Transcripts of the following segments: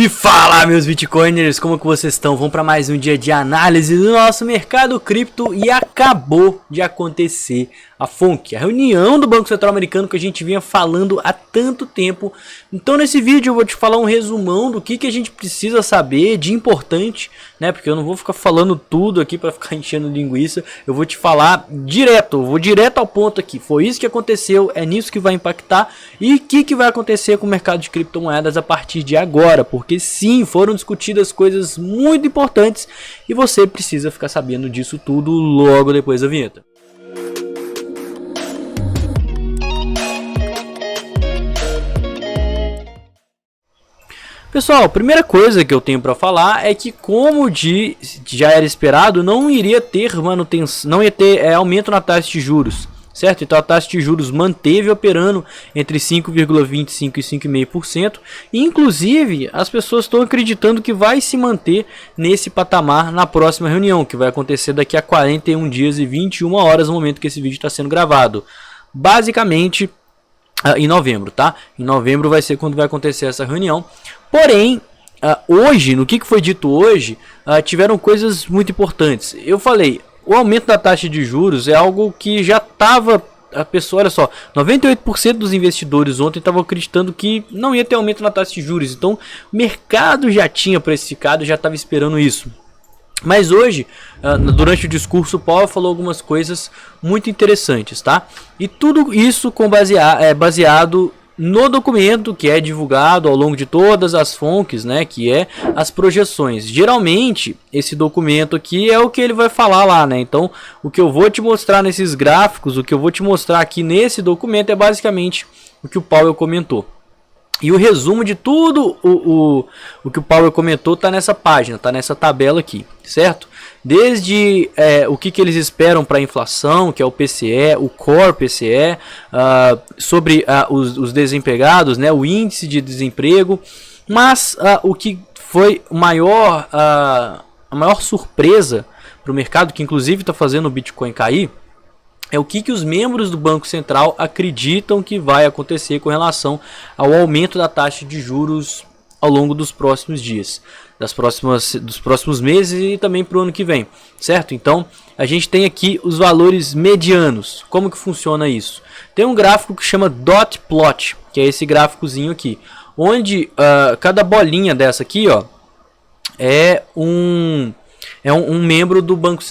E fala, meus bitcoiners, como que vocês estão? Vamos para mais um dia de análise do nosso mercado cripto e acabou de acontecer a FONC, a reunião do Banco Central Americano que a gente vinha falando há tanto tempo. Então nesse vídeo eu vou te falar um resumão do que a gente precisa saber de importante, né? Porque eu não vou ficar falando tudo aqui para ficar enchendo linguiça. Eu vou te falar direto, eu vou direto ao ponto aqui. Foi isso que aconteceu, é nisso que vai impactar e o que vai acontecer com o mercado de criptomoedas a partir de agora, porque sim, foram discutidas coisas muito importantes e você precisa ficar sabendo disso tudo logo depois da vinheta. Pessoal, a primeira coisa que eu tenho para falar é que, como já era esperado, não iria ter manutenção, não ia ter aumento na taxa de juros, certo? Então a taxa de juros manteve operando entre 5,25% e 5,5%, e inclusive as pessoas estão acreditando que vai se manter nesse patamar na próxima reunião, que vai acontecer daqui a 41 dias e 21 horas no momento que esse vídeo está sendo gravado. Basicamente em novembro, tá? Em novembro vai ser quando vai acontecer essa reunião. Porém, hoje, no que foi dito hoje, tiveram coisas muito importantes. Eu falei, o aumento da taxa de juros é algo que já estava... A pessoa, olha só, 98% dos investidores ontem estavam acreditando que não ia ter aumento na taxa de juros. Então, o mercado já tinha precificado, já estava esperando isso. Mas hoje, durante o discurso, o Powell falou algumas coisas muito interessantes, tá? E tudo isso baseado no documento que é divulgado ao longo de todas as fontes, né, que é as projeções. Geralmente, esse documento aqui é o que ele vai falar lá, né? Então, o que eu vou te mostrar nesses gráficos, o que eu vou te mostrar aqui nesse documento é basicamente o que o Powell comentou. E o resumo de tudo o que o Powell comentou está nessa página, está nessa tabela aqui, certo? Desde o que eles esperam para a inflação, que é o PCE, o Core PCE, sobre os desempregados, né, o índice de desemprego, mas o que foi a maior surpresa para o mercado, que inclusive está fazendo o Bitcoin cair, é o que os membros do Banco Central acreditam que vai acontecer com relação ao aumento da taxa de juros ao longo dos próximos dias, dos próximos meses e também para o ano que vem, certo? Então, a gente tem aqui os valores medianos. Como que funciona isso? Tem um gráfico que chama Dot Plot, que é esse gráficozinho aqui, onde cada bolinha dessa aqui, ó, é um membro do Banco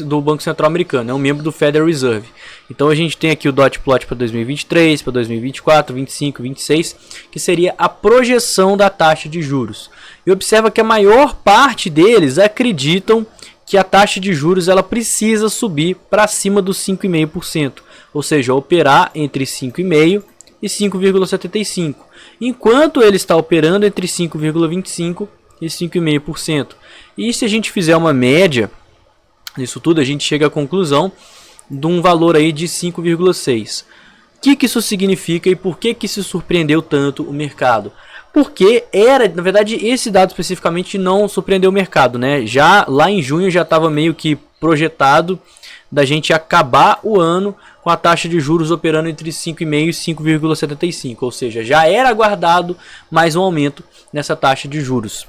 Central Americano, é um membro do Federal Reserve. Então a gente tem aqui o dot plot para 2023, para 2024, 25, 26, que seria a projeção da taxa de juros. E observa que a maior parte deles acreditam que a taxa de juros ela precisa subir para cima dos 5,5%, ou seja, operar entre 5,5% e 5,75%, enquanto ele está operando entre 5,25% e 5,5%. E se a gente fizer uma média nisso tudo, a gente chega à conclusão de um valor aí de 5,6. O que isso significa e por que se surpreendeu tanto o mercado? Porque na verdade, esse dado especificamente não surpreendeu o mercado, né? Já lá em junho já estava meio que projetado da gente acabar o ano com a taxa de juros operando entre 5,5% e 5,75, ou seja, já era aguardado mais um aumento nessa taxa de juros,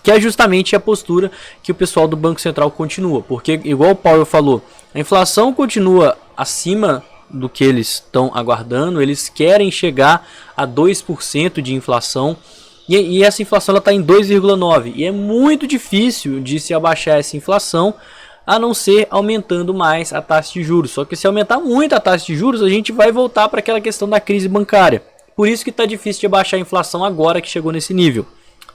que é justamente a postura que o pessoal do Banco Central continua, porque igual o Powell falou, a inflação continua acima do que eles estão aguardando, eles querem chegar a 2% de inflação, e essa inflação está em 2,9%, e é muito difícil de se abaixar essa inflação, a não ser aumentando mais a taxa de juros. Só que se aumentar muito a taxa de juros, a gente vai voltar para aquela questão da crise bancária. Por isso que está difícil de abaixar a inflação agora que chegou nesse nível,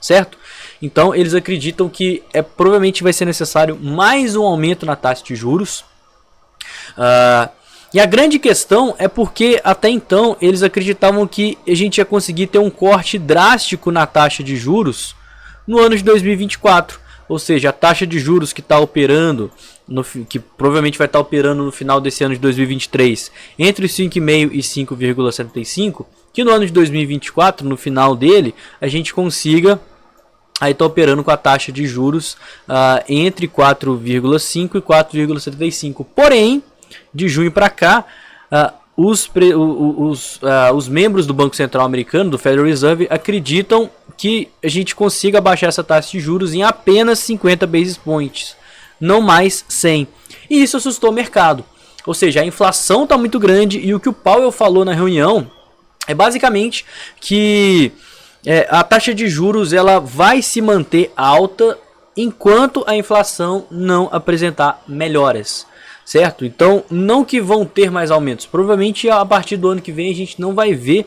certo? Então eles acreditam que provavelmente vai ser necessário mais um aumento na taxa de juros. E a grande questão é porque até então eles acreditavam que a gente ia conseguir ter um corte drástico na taxa de juros no ano de 2024. Ou seja, a taxa de juros que está operando, que provavelmente vai estar operando no final desse ano de 2023, entre 5,5% e 5,75%, que no ano de 2024, no final dele, a gente consiga aí está operando com a taxa de juros entre 4,5% e 4,75%. Porém, de junho para cá, os membros do Banco Central americano, do Federal Reserve, acreditam que a gente consiga baixar essa taxa de juros em apenas 50 basis points, não mais 100. E isso assustou o mercado. Ou seja, a inflação está muito grande e o que o Powell falou na reunião é basicamente que a taxa de juros ela vai se manter alta enquanto a inflação não apresentar melhoras. Certo? Então, não que vão ter mais aumentos. Provavelmente a partir do ano que vem a gente não vai ver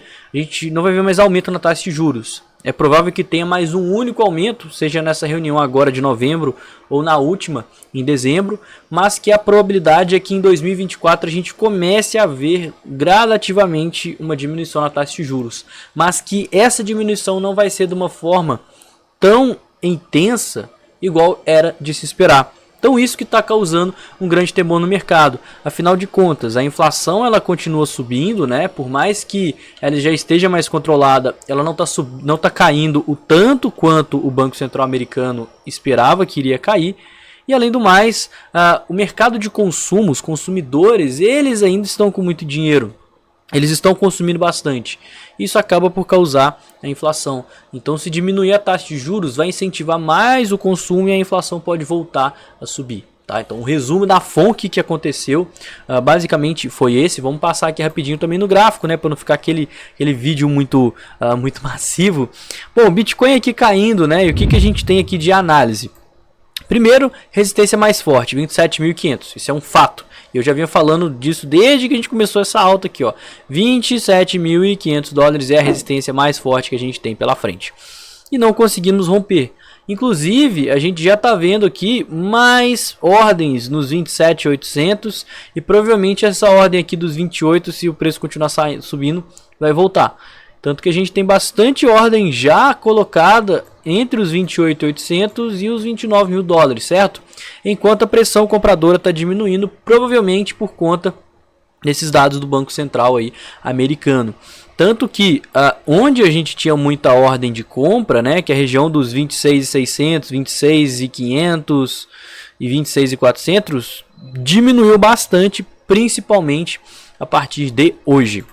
mais aumento na taxa de juros. É provável que tenha mais um único aumento, seja nessa reunião agora de novembro ou na última em dezembro, mas que a probabilidade é que em 2024 a gente comece a ver gradativamente uma diminuição na taxa de juros, mas que essa diminuição não vai ser de uma forma tão intensa igual era de se esperar. Então isso que está causando um grande temor no mercado. Afinal de contas, a inflação ela continua subindo, né? Por mais que ela já esteja mais controlada, ela não está caindo o tanto quanto o Banco Central americano esperava que iria cair. E além do mais, o mercado de consumo, os consumidores, eles ainda estão com muito dinheiro. Eles estão consumindo bastante. Isso acaba por causar a inflação. Então, se diminuir a taxa de juros, vai incentivar mais o consumo e a inflação pode voltar a subir. Tá? Então, o resumo da FONC que aconteceu, basicamente foi esse. Vamos passar aqui rapidinho também no gráfico, né, para não ficar aquele vídeo muito massivo. Bom, Bitcoin aqui caindo, né? E o que a gente tem aqui de análise? Primeiro, resistência mais forte, 27.500. Isso é um fato. Eu já vinha falando disso desde que a gente começou essa alta aqui, ó. 27.500 dólares é a resistência mais forte que a gente tem pela frente. E não conseguimos romper. Inclusive, a gente já está vendo aqui mais ordens nos 27.800 e provavelmente essa ordem aqui dos 28, se o preço continuar subindo, vai voltar. Tanto que a gente tem bastante ordem já colocada entre os 28.800 e os 29 mil dólares, certo? Enquanto a pressão compradora está diminuindo, provavelmente por conta desses dados do Banco Central aí, americano. Tanto que onde a gente tinha muita ordem de compra, né, que é a região dos 26.600, 26.500 e 26.400, diminuiu bastante, principalmente a partir de hoje.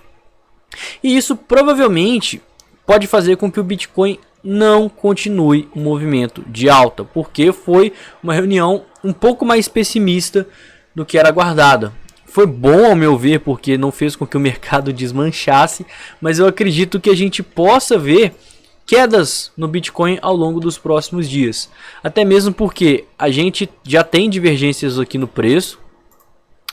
E isso provavelmente pode fazer com que o Bitcoin não continue um movimento de alta, porque foi uma reunião um pouco mais pessimista do que era aguardada. Foi bom ao meu ver, porque não fez com que o mercado desmanchasse, mas eu acredito que a gente possa ver quedas no Bitcoin ao longo dos próximos dias. Até mesmo porque a gente já tem divergências aqui no preço,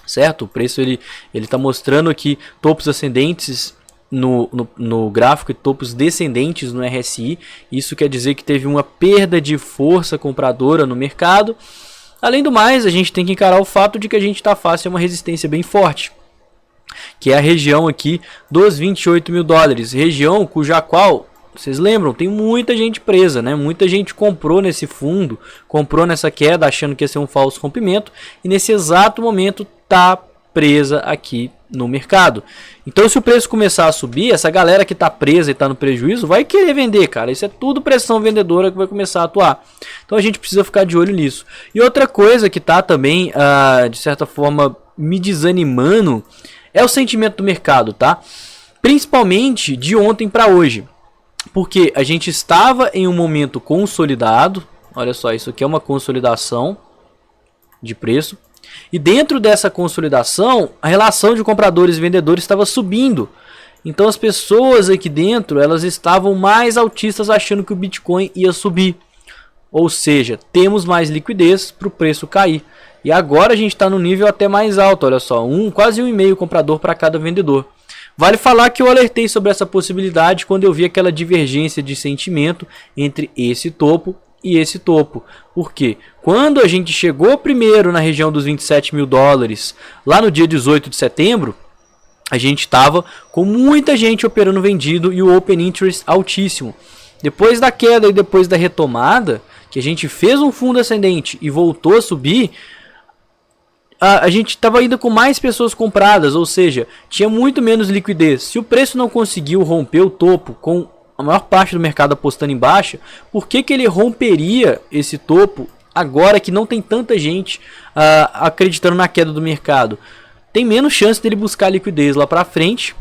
certo? O preço ele está mostrando aqui topos ascendentes no gráfico e topos descendentes no RSI. Isso quer dizer que teve uma perda de força compradora no mercado. Além do mais, a gente tem que encarar o fato de que a gente está face a uma resistência bem forte, que é a região aqui dos 28 mil dólares, região cuja qual, vocês lembram, tem muita gente presa, né? Muita gente comprou nesse fundo, comprou nessa queda achando que ia ser um falso rompimento e nesse exato momento está presa aqui no mercado. Então, se o preço começar a subir, essa galera que está presa e está no prejuízo vai querer vender, cara. Isso é tudo pressão vendedora que vai começar a atuar. Então, a gente precisa ficar de olho nisso. E outra coisa que está também, de certa forma, me desanimando é o sentimento do mercado, tá? Principalmente de ontem para hoje. Porque a gente estava em um momento consolidado. Olha só, isso aqui é uma consolidação de preço. E dentro dessa consolidação, a relação de compradores e vendedores estava subindo. Então as pessoas aqui dentro, elas estavam mais altistas achando que o Bitcoin ia subir. Ou seja, temos mais liquidez para o preço cair. E agora a gente está no nível até mais alto, olha só, quase 1,5 comprador para cada vendedor. Vale falar que eu alertei sobre essa possibilidade quando eu vi aquela divergência de sentimento entre esse topo e esse topo. Por quê? Quando a gente chegou primeiro na região dos 27 mil dólares, lá no dia 18 de setembro, a gente estava com muita gente operando vendido e o Open Interest altíssimo. Depois da queda e depois da retomada, que a gente fez um fundo ascendente e voltou a subir, a gente estava ainda com mais pessoas compradas, ou seja, tinha muito menos liquidez. Se o preço não conseguiu romper o topo com a maior parte do mercado apostando em baixa, por que ele romperia esse topo agora que não tem tanta gente acreditando na queda do mercado? tem menos chance dele buscar liquidez lá para frente.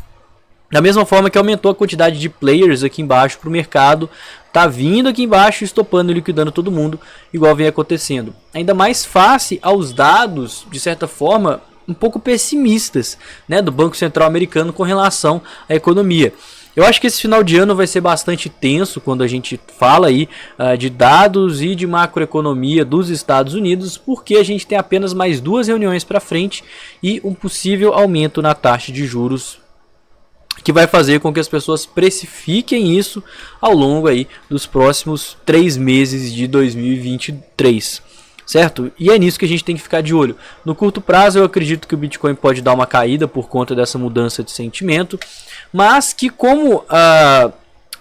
Da mesma forma que aumentou a quantidade de players aqui embaixo para o mercado, tá vindo aqui embaixo, estopando e liquidando todo mundo, igual vem acontecendo. Ainda mais face aos dados, de certa forma, um pouco pessimistas, né, do Banco Central americano com relação à economia. Eu acho que esse final de ano vai ser bastante tenso quando a gente fala aí de dados e de macroeconomia dos Estados Unidos, porque a gente tem apenas mais 2 reuniões para frente e um possível aumento na taxa de juros, que vai fazer com que as pessoas precifiquem isso ao longo aí dos próximos 3 meses de 2023, certo? E é nisso que a gente tem que ficar de olho. No curto prazo eu acredito que o Bitcoin pode dar uma caída por conta dessa mudança de sentimento, mas que como a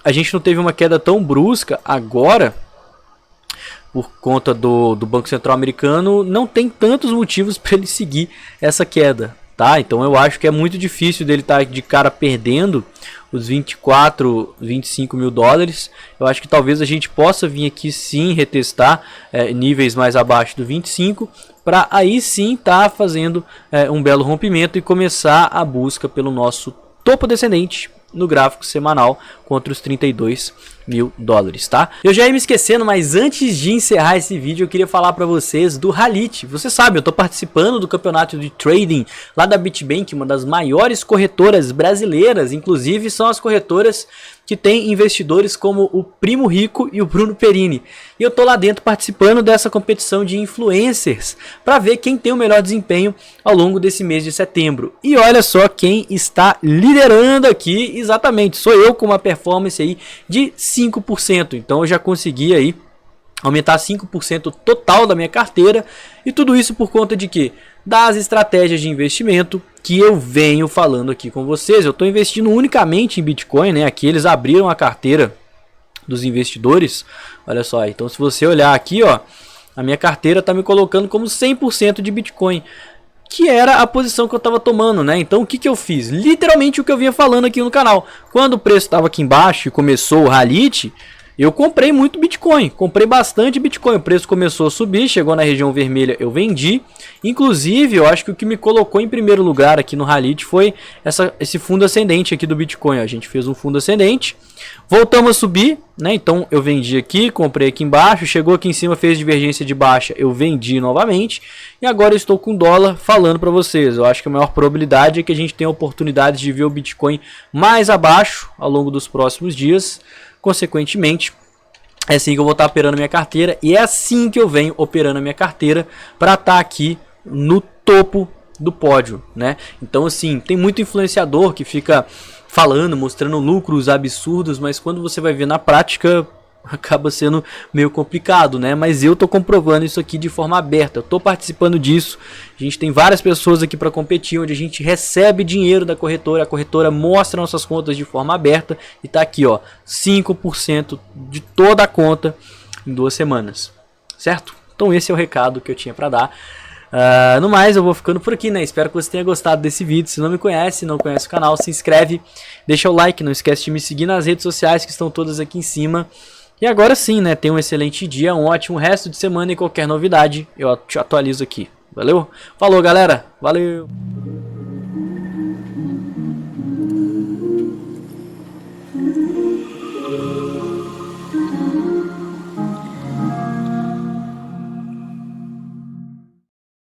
gente não teve uma queda tão brusca agora, por conta do Banco Central americano, não tem tantos motivos para ele seguir essa queda. Tá? Então eu acho que é muito difícil dele estar de cara perdendo os 24, 25 mil dólares. Eu acho que talvez a gente possa vir aqui sim retestar níveis mais abaixo do 25, para aí sim estar fazendo um belo rompimento e começar a busca pelo nosso topo descendente no gráfico semanal contra os 32 mil dólares, tá? Eu já ia me esquecendo, mas antes de encerrar esse vídeo eu queria falar para vocês do Halit. Você sabe, eu tô participando do campeonato de trading lá da BitBank, uma das maiores corretoras brasileiras, inclusive são as corretoras que tem investidores como o Primo Rico e o Bruno Perini. E eu tô lá dentro participando dessa competição de influencers para ver quem tem o melhor desempenho ao longo desse mês de setembro. E olha só quem está liderando aqui, exatamente, sou eu com uma performance aí de 5%. Então eu já consegui aí aumentar 5% total da minha carteira, e tudo isso por conta de quê? Das estratégias de investimento que eu venho falando aqui com vocês. Eu estou investindo unicamente em Bitcoin, né? Aqui eles abriram a carteira dos investidores. Olha só, então se você olhar aqui, ó, a minha carteira está me colocando como 100% de Bitcoin, que era a posição que eu estava tomando, né? Então o que eu fiz? Literalmente o que eu vinha falando aqui no canal. Quando o preço estava aqui embaixo e começou o Halit, eu comprei muito Bitcoin, comprei bastante Bitcoin, o preço começou a subir, chegou na região vermelha, eu vendi. Inclusive, eu acho que o que me colocou em primeiro lugar aqui no Halit foi esse fundo ascendente aqui do Bitcoin. A gente fez um fundo ascendente, voltamos a subir, né? Então eu vendi aqui, comprei aqui embaixo, chegou aqui em cima, fez divergência de baixa, eu vendi novamente. E agora eu estou com dólar falando para vocês. Eu acho que a maior probabilidade é que a gente tenha a oportunidade de ver o Bitcoin mais abaixo ao longo dos próximos dias. Consequentemente, é assim que eu vou estar operando minha carteira, e é assim que eu venho operando a minha carteira para estar aqui no topo do pódio, né? Então assim, tem muito influenciador que fica falando, mostrando lucros absurdos, mas quando você vai ver na prática, acaba sendo meio complicado, né? Mas eu tô comprovando isso aqui de forma aberta, eu tô participando disso. A gente tem várias pessoas aqui para competir, onde a gente recebe dinheiro da corretora, a corretora mostra nossas contas de forma aberta e tá aqui, ó, 5% de toda a conta em 2 semanas, certo? Então esse é o recado que eu tinha para dar. No mais, eu vou ficando por aqui, né? Espero que você tenha gostado desse vídeo. Se não me conhece, não conhece o canal, se inscreve, deixa o like, não esquece de me seguir nas redes sociais que estão todas aqui em cima. E agora sim, né? Tenha um excelente dia, um ótimo resto de semana, e qualquer novidade eu te atualizo aqui. Valeu? Falou, galera! Valeu!